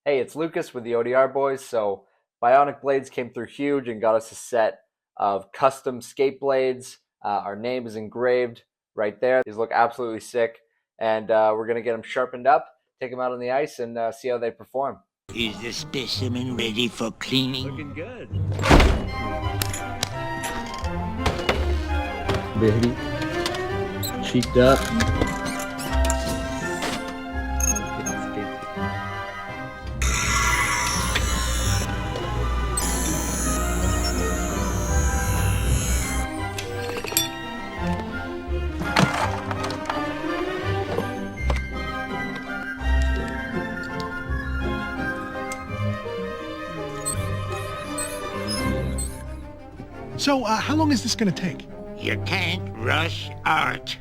Hey, it's Lucas with the ODR Boys. So, Bionic Blades came through huge and got us a set of custom skate blades. Our name is engraved right there. These look absolutely sick, and we're gonna get them sharpened up, take them out on the ice, and see how they perform. Is the specimen ready for cleaning? Looking good. Ready, cheeked up. So, how long is this gonna take? You can't rush art.